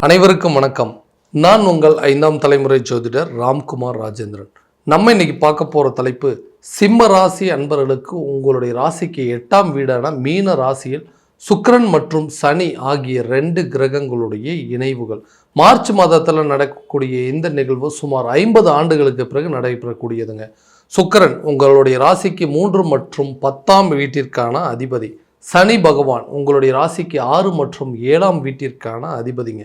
அனைவருக்கும் வணக்கம். நான் உங்கள் 5ஆம் தலைமுறை ஜோதிடர் ராம்குமார் ராஜேந்திரன். நம்ம இன்னைக்கு பார்க்க போகிற தலைப்பு, சிம்ம ராசி அன்பர்களுக்கு உங்களுடைய ராசிக்கு 8ஆம் வீடான மீன ராசியில் சுக்கிரன் மற்றும் சனி ஆகிய 2 கிரகங்களுடைய இணைவுகள். மார்ச் மாதத்தில் நடக்கக்கூடிய இந்த நிகழ்வு சுமார் 50 ஆண்டுகளுக்கு பிறகு நடைபெறக்கூடியதுங்க. சுக்கிரன் உங்களுடைய ராசிக்கு 3 மற்றும் 10ஆம் வீட்டிற்கான அதிபதி. சனி பகவான் உங்களுடைய ராசிக்கு 6 மற்றும் 7ஆம் வீட்டிற்கான அதிபதிங்க.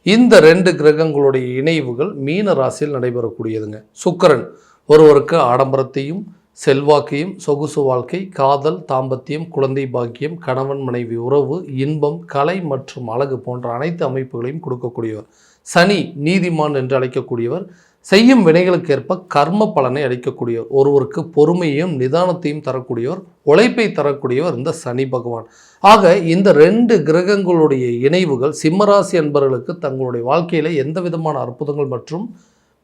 இந்த 2 கிரகங்களுடைய இணைவுகள் மீன ராசியில் நடைபெறக்கூடியதுங்க. சுக்கிரன் ஒருவருக்கு ஆடம்பரத்தையும் செல்வாக்கையும், சொகுசு வாழ்க்கை, காதல், தாம்பத்தியம், குழந்தை பாக்கியம், கணவன் மனைவி உறவு, இன்பம், கலை மற்றும் அழகு போன்ற அனைத்து அமைப்புகளையும் கொடுக்கக்கூடியவர். சனி நீதிமான் என்று அழைக்கக்கூடியவர். செய்யும் வினைகளுக்கு ஏற்ப கர்ம பலனை அளிக்கக்கூடியவர். ஒருவருக்கு பொறுமையையும் நிதானத்தையும் தரக்கூடியவர், உழைப்பை தரக்கூடியவர் இந்த சனி பகவான். ஆக இந்த 2 கிரகங்களுடைய இணைவுகள் சிம்மராசி அன்பர்களுக்கு தங்களுடைய வாழ்க்கையில் எந்த விதமான அற்புதங்கள் மற்றும்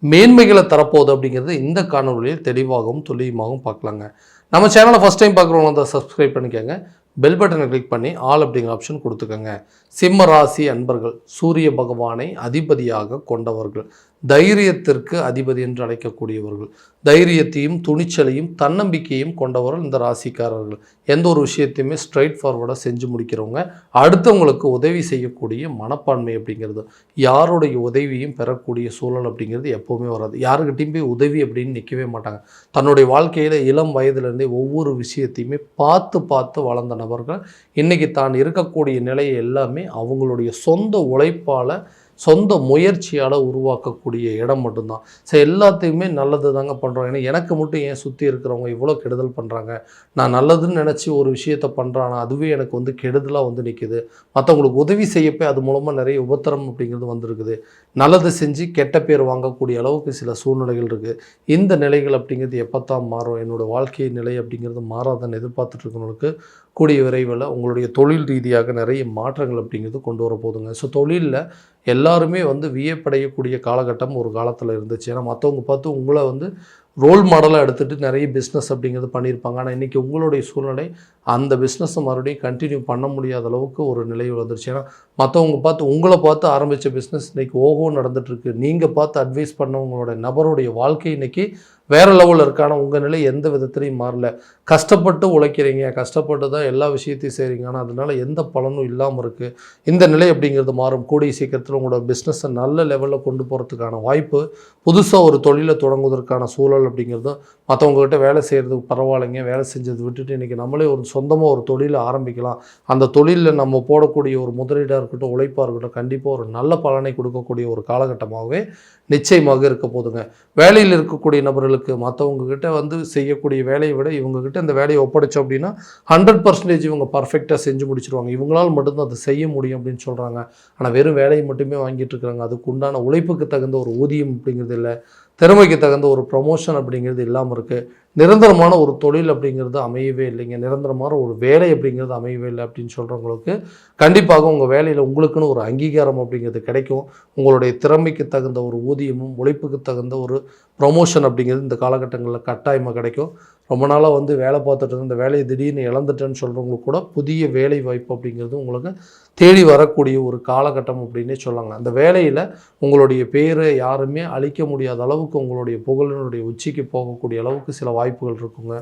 மேன்மைகளை தரப்போகுது அப்படிங்கிறது இந்த காணொலியில் தெளிவாகவும் துல்லியமாகவும் பார்க்கலாங்க. நம்ம சேனலை ஃபஸ்ட் டைம் பார்க்குறவங்க வந்து சப்ஸ்கிரைப் பண்ணிக்கோங்க. பெல் பட்டனை கிளிக் பண்ணி ஆல் அப்படிங்கிற ஆப்ஷன் கொடுத்துக்கோங்க. சிம்ம ராசி அன்பர்கள் சூரிய பகவானை அதிபதியாக கொண்டவர்கள், தைரியத்திற்கு அதிபதி என்று அழைக்கக்கூடியவர்கள், தைரியத்தையும் துணிச்சலையும் தன்னம்பிக்கையும் கொண்டவர்கள் இந்த ராசிக்காரர்கள். எந்த ஒரு விஷயத்தையுமே ஸ்ட்ரைட் ஃபார்வர்டாக செஞ்சு முடிக்கிறவங்க, அடுத்தவங்களுக்கு உதவி செய்யக்கூடிய மனப்பான்மை அப்படிங்கிறது, யாருடைய உதவியும் பெறக்கூடிய சூழல் அப்படிங்கிறது எப்போவுமே வராது. யாருக்கிட்டையும் போய் உதவி அப்படின்னு நிற்கவே மாட்டாங்க. தன்னுடைய வாழ்க்கையில் இளம் வயதிலிருந்தே ஒவ்வொரு விஷயத்தையுமே பார்த்து வளர்ந்த நபர்கள் இன்றைக்கி தான் இருக்கக்கூடிய நிலையை எல்லாமே அவங்களுடைய சொந்த உழைப்பால், சொந்த முயற்சியால் உருவாக்கக்கூடிய இடம் மட்டும்தான். சரி, எல்லாத்தையுமே நல்லது தாங்க பண்ணுறோம். ஏன்னா எனக்கு மட்டும் ஏன் சுற்றி இருக்கிறவங்க இவ்வளோ கெடுதல் பண்ணுறாங்க, நான் நல்லதுன்னு நினச்சி ஒரு விஷயத்தை பண்ணுறானா அதுவே எனக்கு வந்து கெடுதலாக வந்து நிற்கிது, மற்றவங்களுக்கு உதவி செய்யப்போ அது மூலமாக நிறைய உபத்திரம் அப்படிங்கிறது வந்திருக்குது, நல்லது செஞ்சு கெட்ட பேர் வாங்கக்கூடிய அளவுக்கு சில சூழ்நிலைகள் இருக்குது. இந்த நிலைகள் அப்படிங்கிறது எப்போ தான் மாறும், என்னோடய வாழ்க்கை நிலை அப்படிங்கிறது மாறாதன்னு எதிர்பார்த்துட்ருக்கவங்களுக்கு கூடிய விரைவில் உங்களுடைய தொழில் ரீதியாக நிறைய மாற்றங்கள் அப்படிங்கிறது கொண்டு வர போதுங்க. ஸோ தொழிலில் எல்லாருமே வந்து வியப்படையக்கூடிய காலகட்டம் ஒரு காலத்தில் இருந்துச்சு. ஏன்னா மற்றவங்க பார்த்து உங்களை வந்து ரோல் மாடலாக எடுத்துகிட்டு நிறைய பிஸ்னஸ் அப்படிங்கிறது பண்ணியிருப்பாங்க. ஆனால் இன்றைக்கி உங்களுடைய சூழ்நிலை அந்த பிஸ்னஸை மறுபடியும் கண்டினியூ பண்ண முடியாத அளவுக்கு ஒரு நிலை வந்துருச்சு. ஏன்னா மற்றவங்க பார்த்து உங்களை பார்த்து ஆரம்பித்த பிஸ்னஸ் இன்றைக்கி ஓஹோ நடந்துகிட்ருக்கு. நீங்கள் பார்த்து அட்வைஸ் பண்ணவங்களோட நபருடைய வாழ்க்கை இன்றைக்கி வேறு லெவலில் இருக்கான உங்கள் நிலை எந்த விதத்துலையும் மாறல. கஷ்டப்பட்டு உழைக்கிறீங்க, கஷ்டப்பட்டு தான் எல்லா விஷயத்தையும் செய்கிறீங்க, ஆனால் அதனால் எந்த பலனும் இல்லாமல் இருக்குது. இந்த நிலை அப்படிங்கிறது மாறும். கூடிய சீக்கிரத்தில் உங்களோட பிஸ்னஸை நல்ல லெவலில் கொண்டு போகிறதுக்கான வாய்ப்பு, புதுசாக ஒரு தொழிலை தொடங்குவதற்கான சூழல் அப்படிங்கிறதும், மற்றவங்ககிட்ட வேலை செய்கிறதுக்கு பரவாயில்லைங்க, வேலை செஞ்சது விட்டுட்டு இன்றைக்கி நம்மளே ஒரு சொந்தமாக ஒரு தொழிலை ஆரம்பிக்கலாம், அந்த தொழிலில் நம்ம போடக்கூடிய ஒரு முதலீடாக இருக்கட்டும், உழைப்பாக இருக்கட்டும், கண்டிப்பாக ஒரு நல்ல பலனை கொடுக்கக்கூடிய ஒரு காலகட்டமாகவே நிச்சயமாக இருக்க போதுங்க. வேலையில் இருக்கக்கூடிய நபர்களுக்கு மற்றவங்ககிட்ட வந்து செய்யக்கூடிய வேலையை விட இவங்ககிட்ட இந்த வேலையை ஒப்படைச்சோம் அப்படின்னா 100% இவங்க பர்ஃபெக்டாக செஞ்சு முடிச்சிருவாங்க, இவங்களால் மட்டும்தான் அதை செய்ய முடியும் அப்படின்னு சொல்கிறாங்க. ஆனால் வெறும் வேலையை மட்டுமே வாங்கிட்டு இருக்கிறாங்க. அதுக்கு உண்டான உழைப்புக்கு தகுந்த ஒரு ஊதியம் அப்படிங்கிறது இல்லை, திறமைக்கு தகுந்த ஒரு ப்ரமோஷன் அப்படிங்கிறது இல்லாமல் இருக்குது. நிரந்தரமான ஒரு தொழில் அப்படிங்கிறது அமையவே இல்லைங்க, நிரந்தரமான ஒரு வேலை அப்படிங்கிறது அமையவே இல்லை அப்படின்னு சொல்கிறவங்களுக்கு கண்டிப்பாக உங்கள் வேலையில் உங்களுக்குன்னு ஒரு அங்கீகாரம் அப்படிங்கிறது கிடைக்கும். உங்களுடைய திறமைக்கு தகுந்த ஒரு ஊதியமும் உழைப்புக்கு தகுந்த ஒரு ப்ரமோஷன் அப்படிங்கிறது இந்த காலகட்டங்களில் கட்டாயமாக கிடைக்கும். ரொம்ப நாளாக வந்து வேலை பார்த்துட்டு இந்த வேலையை திடீர்னு இழந்துட்டேன்னு சொல்கிறவங்களுக்கு கூட புதிய வேலை வாய்ப்பு அப்படிங்கிறது உங்களுக்கு தேடி வரக்கூடிய ஒரு காலகட்டம் அப்படின்னே சொல்லாங்க. அந்த வேலையில் உங்களுடைய பேரை யாருமே அழிக்க முடியாத அளவுக்கு உங்களுடைய புகழினுடைய உச்சிக்கு போகக்கூடிய அளவுக்கு சில வாய்ப்புகள் இருக்குங்க.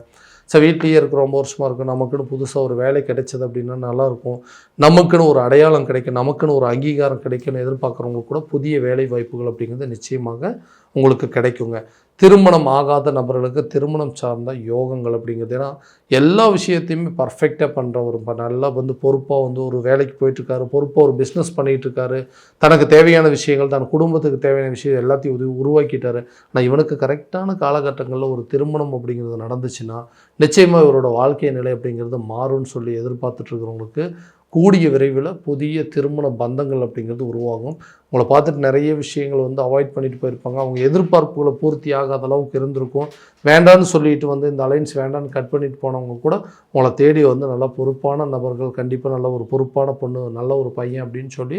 வீட்லேயே இருக்கிற ரொம்ப வருஷமாக இருக்கும், நமக்குன்னு புதுசாக ஒரு வேலை கிடைச்சது அப்படின்னா நல்லாயிருக்கும், நமக்குன்னு ஒரு அடையாளம் கிடைக்கும், நமக்குன்னு ஒரு அங்கீகாரம் கிடைக்கும்னு எதிர்பார்க்குறவங்களுக்கு கூட புதிய வேலை வாய்ப்புகள் அப்படிங்கிறது நிச்சயமாக உங்களுக்கு கிடைக்குங்க. திருமணம் ஆகாத நபர்களுக்கு திருமணம் சார்ந்த யோகங்கள் அப்படிங்கிறது, ஏன்னா எல்லா விஷயத்தையுமே பர்ஃபெக்டாக பண்ணுற ஒரு நல்லா வந்து பொறுப்பாக வந்து ஒரு வேலைக்கு போயிட்டுருக்காரு, பொறுப்பாக ஒரு பிஸ்னஸ் பண்ணிகிட்ருக்காரு, தனக்கு தேவையான விஷயங்கள், தன் குடும்பத்துக்கு தேவையான விஷயம் எல்லாத்தையும் உருவாக்கிட்டாரு. ஆனால் இவனுக்கு கரெக்டான காலகட்டங்களில் ஒரு திருமணம் அப்படிங்கிறது நடந்துச்சுன்னா நிச்சயமாக இவரோட வாழ்க்கை நிலை அப்படிங்கிறது மாறும்னு சொல்லி எதிர்பார்த்துட்ருக்கிறவங்களுக்கு கூடிய விரைவில் புதிய திருமண பந்தங்கள் அப்படிங்கிறது உருவாகும். உங்களை பார்த்துட்டு நிறைய விஷயங்கள் வந்து அவாய்ட் பண்ணிட்டு போயிருப்பாங்க, அவங்க எதிர்பார்ப்புகளை பூர்த்தி ஆகாத அளவுக்கு இருந்திருக்கும். வேண்டான்னு சொல்லிட்டு வந்து இந்த அலைன்ஸ் வேண்டான்னு கட் பண்ணிட்டு போனவங்க கூட உங்களை தேடி வந்து நல்லா பொறுப்பான நபர்கள், கண்டிப்பாக நல்ல ஒரு பொறுப்பான பொண்ணு, நல்ல ஒரு பையன் அப்படின்னு சொல்லி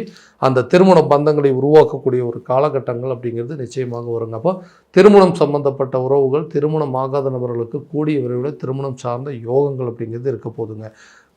அந்த திருமண பந்தங்களை உருவாக்கக்கூடிய ஒரு காலகட்டங்கள் அப்படிங்கிறது நிச்சயமாக வருங்க. அப்போ திருமணம் சம்பந்தப்பட்ட உறவுகள், திருமணம் ஆகாத நபர்களுக்கு கூடிய விரைவில் திருமணம் சார்ந்த யோகங்கள் அப்படிங்கிறது இருக்க போதுங்க.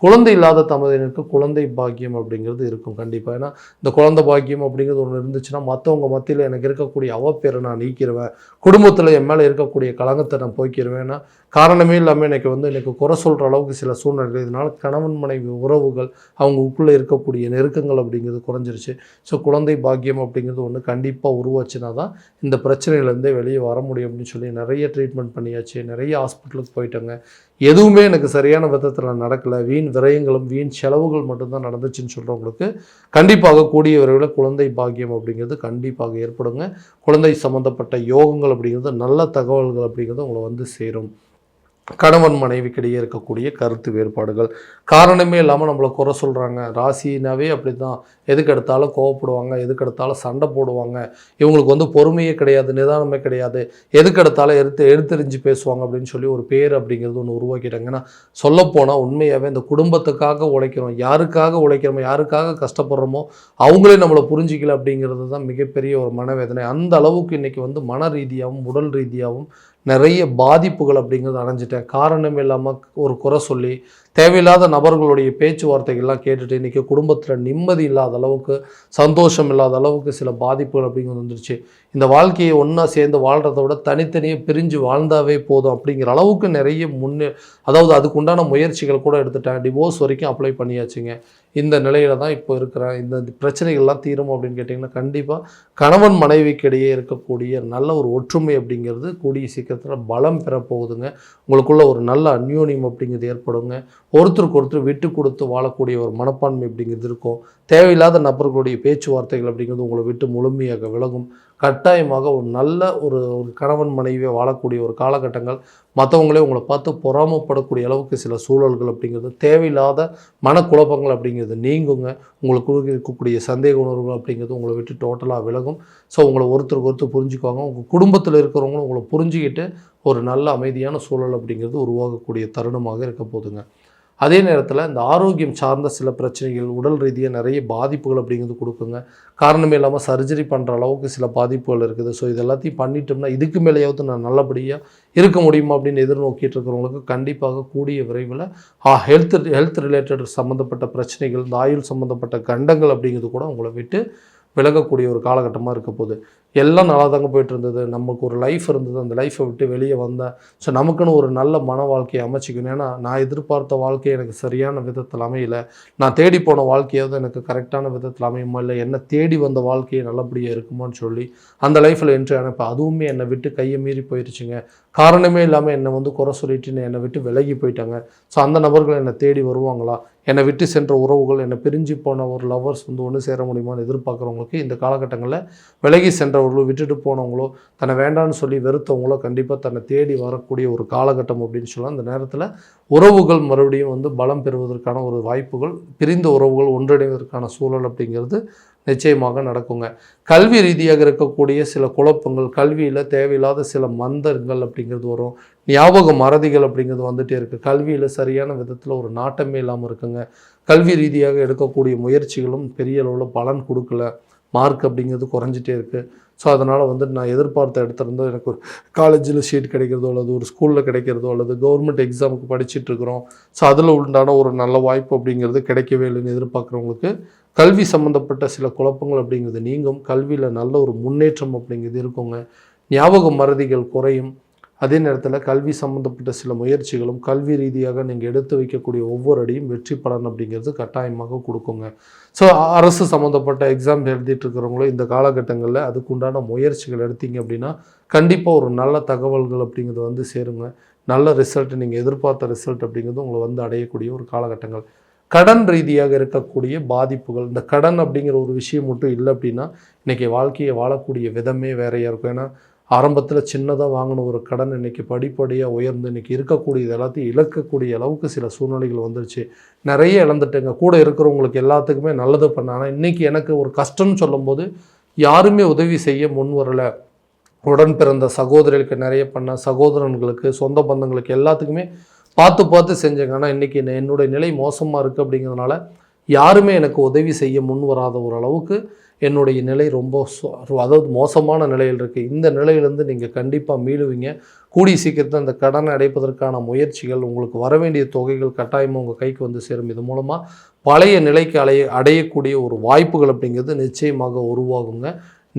குழந்தை இல்லாத தம்பதியினருக்கு குழந்தை பாக்கியம் அப்படிங்கிறது இருக்கும் கண்டிப்பாக. ஏன்னா இந்த குழந்தை பாக்கியம் அப்படிங்கிறது ஒன்று இருந்துச்சுன்னா மற்றவங்க மத்தியில் எனக்கு இருக்கக்கூடிய அவப்பேரை நான் நீக்கிடுவேன், குடும்பத்தில் என் மேலே இருக்கக்கூடிய களங்கத்தை நான் போய்க்கிடுவேன். ஏன்னா காரணமே இல்லாமல் எனக்கு குறை சொல்கிற அளவுக்கு சில சூழ்நிலைகள், இதனால் கணவன் மனைவி உறவுகள் அவங்களுக்குள்ளே இருக்கக்கூடிய நெருக்கங்கள் அப்படிங்கிறது குறைஞ்சிருச்சு. ஸோ குழந்தை பாக்கியம் அப்படிங்கிறது ஒன்று கண்டிப்பாக உருவாச்சுன்னா தான் இந்த பிரச்சனையிலேருந்தே வெளியே வர முடியும் அப்படின்னு சொல்லி நிறைய ட்ரீட்மெண்ட் பண்ணியாச்சு, நிறைய ஹாஸ்பிட்டலுக்கு போயிட்டோங்க. எதுவுமே எனக்கு சரியான விதத்தில் நடக்கலை, வீண் விரயங்களும் வீண் செலவுகள் மட்டும்தான் நடந்துச்சுன்னு சொல்கிறவங்களுக்கு கண்டிப்பாக கூடிய விரைவில் குழந்தை பாக்கியம் அப்படிங்கிறது கண்டிப்பாக ஏற்படுங்க. குழந்தை சம்மந்தப்பட்ட யோகங்கள் அப்படிங்கிறது, நல்ல தகவல்கள் அப்படிங்கிறது உங்களை வந்து சேரும். கணவன் மனைவிக்கிடையே இருக்கக்கூடிய கருத்து வேறுபாடுகள், காரணமே இல்லாமல் நம்மளை குறை சொல்கிறாங்க. ராசினாவே அப்படி தான், எதுக்கு எடுத்தாலும் கோவப்படுவாங்க, எதுக்கு எடுத்தாலும் சண்டை போடுவாங்க, இவங்களுக்கு வந்து பொறுமையே கிடையாது, நிதானமே கிடையாது, எதுக்கு எடுத்தாலும் எடுத்தெறிஞ்சு பேசுவாங்க அப்படின்னு சொல்லி ஒரு பேர் அப்படிங்கிறது ஒன்று உருவாக்கிட்டாங்க. ஏன்னா சொல்லப்போனால் உண்மையாகவே இந்த குடும்பத்துக்காக உழைக்கிறோம், யாருக்காக உழைக்கிறோமோ, யாருக்காக கஷ்டப்படுறோமோ அவங்களே நம்மளை புரிஞ்சிக்கல அப்படிங்கிறது தான் மிகப்பெரிய ஒரு மனவேதனை. அந்த அளவுக்கு இன்றைக்கி வந்து மன ரீதியாகவும் உடல் ரீதியாகவும் நிறைய பாதிப்புகள் அப்படிங்கிறது அடைஞ்சிட்டேன். காரணம் இல்லாமல் ஒரு குறை சொல்லி தேவையில்லாத நபர்களுடைய பேச்சுவார்த்தைகள்லாம் கேட்டுட்டு இன்றைக்கி குடும்பத்தில் நிம்மதி இல்லாத அளவுக்கு, சந்தோஷம் இல்லாத அளவுக்கு சில பாதிப்புகள் அப்படிங்கிறது வந்துருச்சு. இந்த வாழ்க்கையை ஒன்றா சேர்ந்து வாழ்கிறத விட தனித்தனியாக பிரிஞ்சு வாழ்ந்தாவே போதும் அப்படிங்கிற அளவுக்கு நிறைய அதாவது அதுக்குண்டான முயற்சிகள் கூட எடுத்துட்டேன். டிவோர்ஸ் வரைக்கும் அப்ளை பண்ணியாச்சுங்க. இந்த நிலையில தான் இப்போ இருக்கிறேன். இந்த பிரச்சனைகள்லாம் தீரும் அப்படின்னு கேட்டிங்கன்னா கண்டிப்பாக கணவன் மனைவிக்கிடையே இருக்கக்கூடிய நல்ல ஒரு ஒற்றுமை அப்படிங்கிறது கூடிய சீக்கிரத்தில் பலம் பெறப்போகுதுங்க. உங்களுக்குள்ள ஒரு நல்ல அந்யோன்யம் அப்படிங்கிறது ஏற்படுங்க. ஒருத்தருக்கு ஒருத்தர் விட்டு கொடுத்து வாழக்கூடிய ஒரு மனப்பான்மை அப்படிங்கிறது இருக்கும். தேவையில்லாத நபர்களுடைய பேச்சுவார்த்தைகள் அப்படிங்கிறது உங்களை விட்டு முழுமையாக விலகும். கட்டாயமாக ஒரு நல்ல ஒரு கணவன் மனைவியை வாழக்கூடிய ஒரு காலகட்டங்கள், மற்றவங்களே உங்களை பார்த்து பொறாமப்படக்கூடிய அளவுக்கு சில சூழல்கள் அப்படிங்கிறது, தேவையில்லாத மனக்குழப்பங்கள் அப்படிங்கிறது நீங்குங்க. உங்களுக்கு இருக்கக்கூடிய சந்தேக உணர்வுகள் அப்படிங்கிறது உங்களை விட்டு டோட்டலாக விலகும். ஸோ உங்களை ஒருத்தருக்கு ஒருத்தர் புரிஞ்சுக்குவாங்க. உங்கள் குடும்பத்தில் இருக்கிறவங்களும் உங்களை புரிஞ்சுக்கிட்டு ஒரு நல்ல அமைதியான சூழல் அப்படிங்கிறது உருவாகக்கூடிய தருணமாக இருக்க போதுங்க. அதே நேரத்தில் இந்த ஆரோக்கியம் சார்ந்த சில பிரச்சனைகள், உடல் ரீதியாக நிறைய பாதிப்புகள் அப்படிங்கிறது கொடுக்குங்க. காரணமே இல்லாமல் சர்ஜரி பண்ணுற அளவுக்கு சில பாதிப்புகள் இருக்குது. ஸோ இது எல்லாத்தையும் பண்ணிட்டோம்னா இதுக்கு மேலேயாவது நான் நல்லபடியாக இருக்க முடியுமா அப்படின்னு எதிர்நோக்கிட்டு இருக்கிறவங்களுக்கு கண்டிப்பாக கூடிய விரைவில் ஹெல்த் ரிலேட்டட் சம்மந்தப்பட்ட பிரச்சனைகள், இந்த ஆயுள் சம்மந்தப்பட்ட கண்டங்கள் அப்படிங்கிறது கூட உங்களை விட்டு விலகக்கூடிய ஒரு காலகட்டமாக இருக்க போகுது. எல்லாம் நல்லா தாங்க போயிட்டு இருந்தது, நமக்கு ஒரு லைஃப் இருந்தது, அந்த லைஃப்பை விட்டு வெளியே வந்தேன். ஸோ நமக்குன்னு ஒரு நல்ல மன வாழ்க்கையை அமைச்சிக்கணும். ஏன்னா நான் எதிர்பார்த்த வாழ்க்கையை எனக்கு சரியான விதத்தில் அமையலை, நான் தேடி போன வாழ்க்கையாவது எனக்கு கரெக்டான விதத்தில் அமையுமா, இல்லை என்னை தேடி வந்த வாழ்க்கையை நல்லபடியாக இருக்குமான்னு சொல்லி அந்த லைஃப்பில் என்ட்ரி ஆனப்போ அதுவுமே என்னை விட்டு கையை மீறி போயிடுச்சுங்க. காரணமே இல்லாமல் என்னை வந்து குறை சொல்லிட்டு என்னை விட்டு விலகி போயிட்டாங்க. ஸோ அந்த நபர்கள் என்னை தேடி வருவாங்களா, என்னை விட்டு சென்ற உறவுகள், என்னை பிரிஞ்சு போன ஒரு லவர்ஸ் வந்து ஒன்று சேர முடியுமான்னு எதிர்பார்க்குறவங்களுக்கு இந்த காலகட்டங்களில் விலகி சென்றவர்களோ, விட்டுட்டு போனவங்களோ, தன்னை வேண்டான்னு சொல்லி வெறுத்தவங்களோ கண்டிப்பாக தன்னை தேடி வரக்கூடிய ஒரு காலகட்டம் அப்படின்னு சொல்லலாம். அந்த நேரத்தில் உறவுகள் மறுபடியும் வந்து பலம் பெறுவதற்கான ஒரு வாய்ப்புகள், பிரிந்த உறவுகள் ஒன்றிணைவதற்கான சூழல் அப்படிங்கிறது நிச்சயமாக நடக்குங்க. கல்வி ரீதியாக இருக்கக்கூடிய சில குழப்பங்கள், கல்வியில் தேவையில்லாத சில மந்தங்கள் அப்படிங்கிறது வரும். ஞாபக மறதிகள் அப்படிங்கிறது வந்துகிட்டே இருக்குது. கல்வியில் சரியான விதத்தில் ஒரு நாட்டமே இல்லாமல் இருக்குங்க. கல்வி ரீதியாக எடுக்கக்கூடிய முயற்சிகளும் பெரிய அளவில் பலன் கொடுக்கல. மார்க் அப்படிங்கிறது குறைஞ்சிட்டே இருக்குது. ஸோ அதனால் வந்து நான் எதிர்பார்த்த இடத்துலேருந்தோ எனக்கு ஒரு காலேஜில் சீட் கிடைக்கிறதோ, அல்லது ஒரு ஸ்கூலில் கிடைக்கிறதோ, அல்லது கவர்மெண்ட் எக்ஸாமுக்கு படிச்சுட்ருக்குறோம், ஸோ அதில் உண்டான ஒரு நல்ல வாய்ப்பு அப்படிங்கிறது கிடைக்கவே இல்லைன்னு எதிர்பார்க்குறவங்களுக்கு கல்வி சம்மந்தப்பட்ட சில குழப்பங்கள் அப்படிங்கிறது நீங்கும். கல்வியில் நல்ல ஒரு முன்னேற்றம் அப்படிங்கிறது இருக்குங்க. ஞாபக மறதிகள் குறையும். அதே நேரத்தில் கல்வி சம்மந்தப்பட்ட சில முயற்சிகளும், கல்வி ரீதியாக நீங்கள் எடுத்து வைக்கக்கூடிய ஒவ்வொரு அடியும் வெற்றி பலன் அப்படிங்கிறது கட்டாயமாக கொடுக்குங்க. ஸோ அரசு சம்மந்தப்பட்ட எக்ஸாம் எழுதிட்டு இருக்கிறவங்களும் இந்த காலகட்டங்களில் அதுக்குண்டான முயற்சிகள் எடுத்தீங்க அப்படின்னா கண்டிப்பாக ஒரு நல்ல தகவல்கள் அப்படிங்கிறது வந்து சேருங்க. நல்ல ரிசல்ட், நீங்கள் எதிர்பார்த்த ரிசல்ட் அப்படிங்கிறது உங்களை வந்து அடையக்கூடிய ஒரு காலகட்டங்கள். கடன் ரீதியாக இருக்கக்கூடிய பாதிப்புகள், இந்த கடன் அப்படிங்கிற ஒரு விஷயம் மட்டும் இல்லை அப்படின்னா இன்றைக்கி வாழ்க்கையை வாழக்கூடிய விதமே வேறையாக இருக்கும். ஏன்னா ஆரம்பத்தில் சின்னதாக வாங்கின ஒரு கடன் இன்றைக்கி படிப்படியாக உயர்ந்து இன்றைக்கி இருக்கக்கூடியது எல்லாத்தையும் இழக்கக்கூடிய அளவுக்கு சில சூழ்நிலைகள் வந்துருச்சு. நிறைய இழந்துட்டேங்க. கூட இருக்கிறவங்களுக்கு எல்லாத்துக்குமே நல்லது பண்ண, ஆனால் இன்றைக்கி எனக்கு ஒரு கஷ்டம்னு சொல்லும்போது யாருமே உதவி செய்ய முன் வரலை. உடன் பிறந்த சகோதரிகளுக்கு நிறைய பண்ண, சகோதரன்களுக்கு, சொந்த பந்தங்களுக்கு எல்லாத்துக்குமே பார்த்து பார்த்து செஞ்சேங்க. ஆனால் இன்றைக்கி என்னுடைய நிலை மோசமாக இருக்குது அப்படிங்கிறதுனால யாருமே எனக்கு உதவி செய்ய முன் வராத ஒரு அளவுக்கு என்னுடைய நிலை ரொம்ப அதாவது மோசமான நிலையில் இருக்குது. இந்த நிலையிலேருந்து நீங்கள் கண்டிப்பாக மீளுவீங்க. கூடிய சீக்கிரத்தில் அந்த கடனை அடைப்பதற்கான முயற்சிகள், உங்களுக்கு வர வேண்டிய தொகைகள் கட்டாயமாக உங்கள் கைக்கு வந்து சேரும். இது மூலமாக பழைய நிலைக்கு அடையக்கூடிய ஒரு வாய்ப்புகள் அப்படிங்கிறது நிச்சயமாக உருவாகுங்க.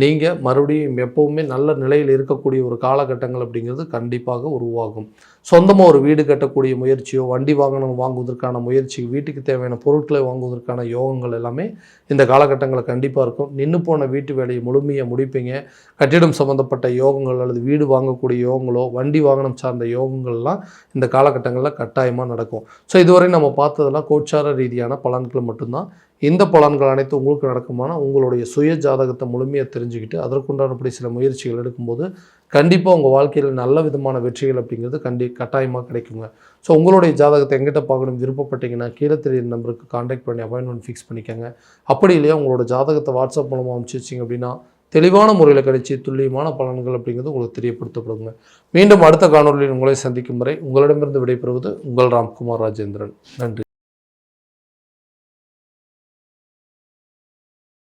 நீங்கள் மறுபடியும் எப்போவுமே நல்ல நிலையில் இருக்கக்கூடிய ஒரு காலகட்டங்கள் அப்படிங்கிறது கண்டிப்பாக உருவாகும். சொந்தமாக ஒரு வீடு கட்டக்கூடிய முயற்சியோ, வண்டி வாகனம் வாங்குவதற்கான முயற்சி, வீட்டுக்கு தேவையான பொருட்களை வாங்குவதற்கான யோகங்கள் எல்லாமே இந்த காலகட்டங்களில் கண்டிப்பாக இருக்கும். நின்று போன வீட்டு வேலையை முழுமையாக முடிப்பீங்க. கட்டிடம் சம்மந்தப்பட்ட யோகங்கள் அல்லது வீடு வாங்கக்கூடிய யோகங்களோ, வண்டி வாகனம் சார்ந்த யோகங்கள்லாம் இந்த காலகட்டங்களில் கட்டாயமாக நடக்கும். ஸோ இதுவரை நம்ம பார்த்ததெல்லாம் கோச்சார ரீதியான பலன்கள் மட்டும்தான். இந்த பலன்கள் அனைத்து உங்களுக்கு நடக்குமானா உங்களுடைய சுய ஜாதகத்தை முழுமையாக தெரிஞ்சுக்கிட்டு அதற்குண்டானபடி சில முயற்சிகள் எடுக்கும்போது கண்டிப்பாக உங்கள் வாழ்க்கையில் நல்ல விதமான வெற்றிகள் அப்படிங்கிறது கட்டாயமாக கிடைக்குங்க. ஸோ உங்களுடைய ஜாதகத்தை எங்கிட்ட பார்க்கணும் விருப்பப்பட்டீங்கன்னா கீழே தெரியுற நம்பருக்கு கான்டாக்ட் பண்ணி அப்பாயின்மெண்ட் ஃபிக்ஸ் பண்ணிக்கோங்க. அப்படி இல்லையா உங்களோட ஜாதகத்தை வாட்ஸ்அப் மூலமாக அனுப்பிச்சி வச்சிங்க அப்படின்னா தெளிவான முறையில் கிடைச்சி துல்லியமான பலன்கள் அப்படிங்கிறது உங்களுக்கு தெரியப்படுத்தப்படுங்க. மீண்டும் அடுத்த காணொலியில் உங்களை சந்திக்கும் வரை உங்களிடமிருந்து விடைபெறுவது உங்கள் ராம்குமார் ராஜேந்திரன். நன்றி.